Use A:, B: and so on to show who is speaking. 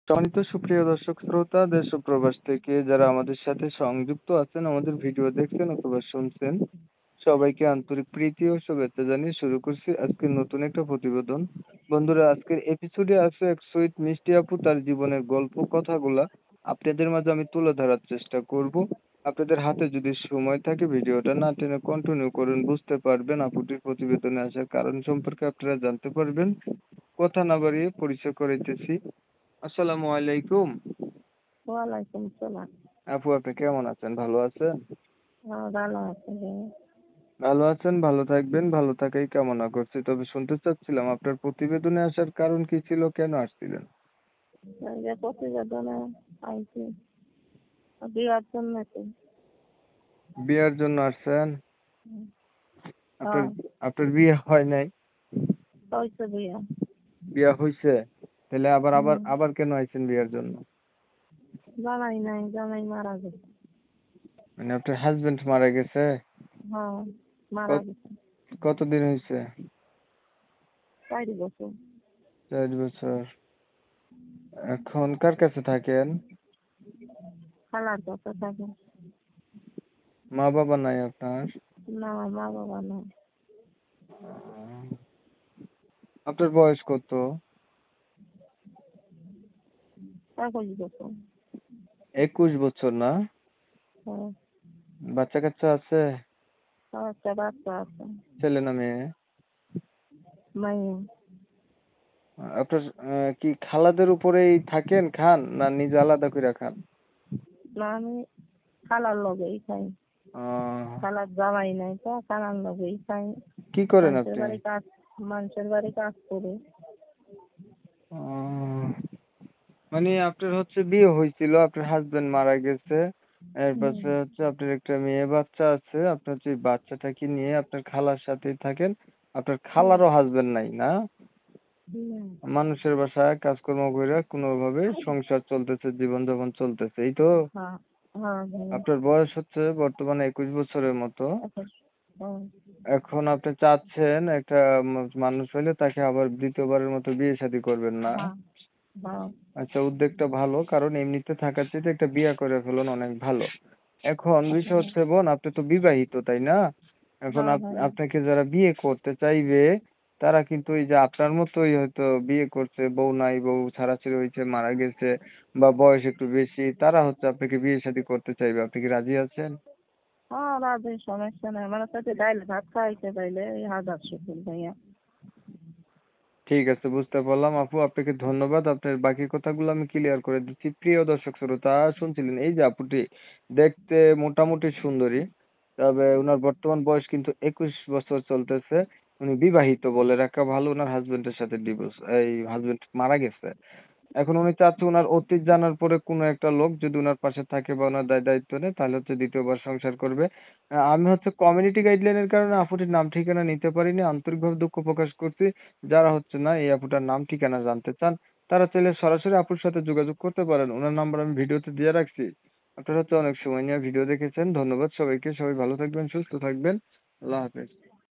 A: সম্মানিত সুপ্রিয় দর্শক শ্রোতা, দেশ ও প্রবাস থেকে যারা আমাদের সাথে সংযুক্ত আছেন, আমাদের ভিডিও দেখছেন অথবা শুনছেন, সবাইকে আন্তরিক প্রীতি ও শুভেচ্ছা জানিয়ে শুরু করছি আজকের নতুন একটা প্রতিবেদন। বন্ধুরা, আজকের এপিসোডে আছে এক সুইট মিষ্টি আপু, তার জীবনের গল্প কথাগুলা আপনাদের মাঝে আমি তুলে ধরার চেষ্টা করব। আপনাদের হাতে যদি সময় থাকে ভিডিওটা না টেনে কন্টিনিউ করুন, বুঝতে পারবেন আপুটির প্রতিবেদনে আসার কারণ সম্পর্কে আপনারা জানতে পারবেন। কথা না বাড়িয়ে পরিচয় করাইতেছি। আসসালামু আলাইকুম।
B: ওয়ালাইকুম সালাম।
A: আপু, আপনি কেমন আছেন? ভালো আছেন?
B: ভালো আছি রে।
A: ভালো আছেন, ভালো থাকবেন, ভালো থাকাই কামনা করছি। তবে শুনতে চাচ্ছিলাম আপনার প্রতিবেদনে আসার কারণ কি ছিল, কেন আসছিলেন?
B: এই যে প্রতিবেদনে আইছি বিয়ার জন্য তো।
A: বিয়ের জন্য আসছেন? আপনার
B: হ্যাঁ,
A: আপনার বিয়ে হয় নাই?
B: হইছে বিয়া।
A: বিয়ে হইছে? তাহলে আবার আবার
B: হুম,
A: আবার কেন আইছেন বিয়ের জন্য?
B: জানাই নাই, জানাই মারা গেছে।
A: মানে আপনার হাজবেন্ড মারা গেছে?
B: হ্যাঁ, মারা
A: কত
B: গেছে।
A: কতদিন হয়েছে?
B: 4 বছর।
A: 4 বছর। এখন কার কাছে থাকেন?
B: খালার কাছে থাকে।
A: মা বাবা নাই আপনার?
B: না, মা বাবা নাই।
A: আহ, আপনার বয়স কত?
B: 21 বছর।
A: 21 বছর না?
B: হ্যাঁ,
A: বাচ্চা কাচ্চা আছে?
B: একটা বাচ্চা আছে।
A: ছেলে না মেয়ে?
B: মাইয়া।
A: আপনার কি খালাদের উপরেই থাকেন, খান না নিজে আলাদা করে খান?
B: না, আমি খালার লগেই খাই।
A: আহ,
B: খালার জামাই নাই তো, খালার লগেই খাই।
A: কি করেন
B: মানুষের
A: আপনি?
B: বাড়ি কাজ মানুষের বাড়ি কাজ করে।
A: আহ, মানে আপনার হচ্ছে বিয়ে হয়েছিল, আপনার হাজবেন্ড মারা গেছে, এর
B: হুম,
A: পাশে হচ্ছে আপনার একটা মেয়ে বাচ্চা আছে, আপনার হচ্ছে এই বাচ্চাটাকে নিয়ে আপনার খালার সাথেই থাকেন। আপনার
B: হুম,
A: খালারও হাজবেন্ড নাই না?
B: হুম।
A: মানুষের বাসায় কাজকর্ম করে কোনোভাবে সংসার চলতেছে, জীবন যাপন চলতেছে, এই তো?
B: হ্যাঁ, হ্যাঁ, হ্যাঁ।
A: আপনার বয়স হচ্ছে বর্তমানে 21 বছরের মতো।
B: আচ্ছা, হ্যাঁ,
A: এখন আপনি চাচ্ছেন একটা মানুষ হইলে তাকে আবার দ্বিতীয়বারের মতো বিয়ে শাদী করবেন না?
B: হ্যাঁ, হ্যাঁ,
A: আচ্ছা, উদ্যোগটা ভালো, কারণ এমনিতে থাকার চেয়ে একটা বিয়ে করে ফেলুন, অনেক ভালো। এখন বিষয় হচ্ছে বোন, আপনি তো বিবাহিত তাই না? এখন
B: হ্যাঁ, হ্যাঁ,
A: আপনাকে যারা বিয়ে করতে চাইবে তারা কিন্তু এই যে আপনার মতোই হয়তো বিয়ে করছে, বউ নাই, বউ ছাড়াছাড়ি হয়েছে, মারা গেছে, বা বয়স একটু বেশি, তারা হচ্ছে আপনাকে বিয়ে শাদী করতে চাইবে। আপনি কি রাজি আছেন?
B: হ্যাঁ, রাজি, সমস্যা নাই। আমার সাথে ডাইল ভাত খাইতে পাইলে এই 1000 শুকুর ভাইয়া।
A: ঠিক আছে, বুঝতে পারলাম আপু, আপনাকে ধন্যবাদ। আপনার বাকি কথাগুলো আমি ক্লিয়ার করে দিচ্ছি। প্রিয় দর্শক শ্রোতা, শুনছিলেন এই যে আপুটি দেখতে মোটামুটি সুন্দরী, তবে ওনার বর্তমান বয়স কিন্তু 21 বছর চলতেছে। উনি বিবাহিত, বলে রাখা ভালো। ওনার হাজবেন্ডের সাথে ডিভোর্স, এই হাজবেন্ড মারা গেছে। এখন উনি চাচ্ছে ওনার অতীত জানার পরে কোনো একটা লোক যদি ওনার পাশে থাকে বা ওনার দায়িত্ব নেয়, তাহলে হচ্ছে দ্বিতীয়বার সংসার করবে। আমি হচ্ছে কমিউনিটি গাইডলাইনের কারণে আপুটির নাম ঠিকানা নিতে পারিনি, আন্তরিকভাবে দুঃখ প্রকাশ করছি। যারা হচ্ছে না এই আপুটার নাম ঠিকানা জানতে চান, তারা চাইলে সরাসরি আপুর সাথে যোগাযোগ করতে পারেন। ওনার নাম্বার আমি ভিডিওতে দিয়ে রাখছি। আপনারা হচ্ছে অনেক সময় নিয়ে ভিডিও দেখেছেন, ধন্যবাদ সবাইকে। সবাই ভালো থাকবেন, সুস্থ থাকবেন। আল্লাহ হাফেজ।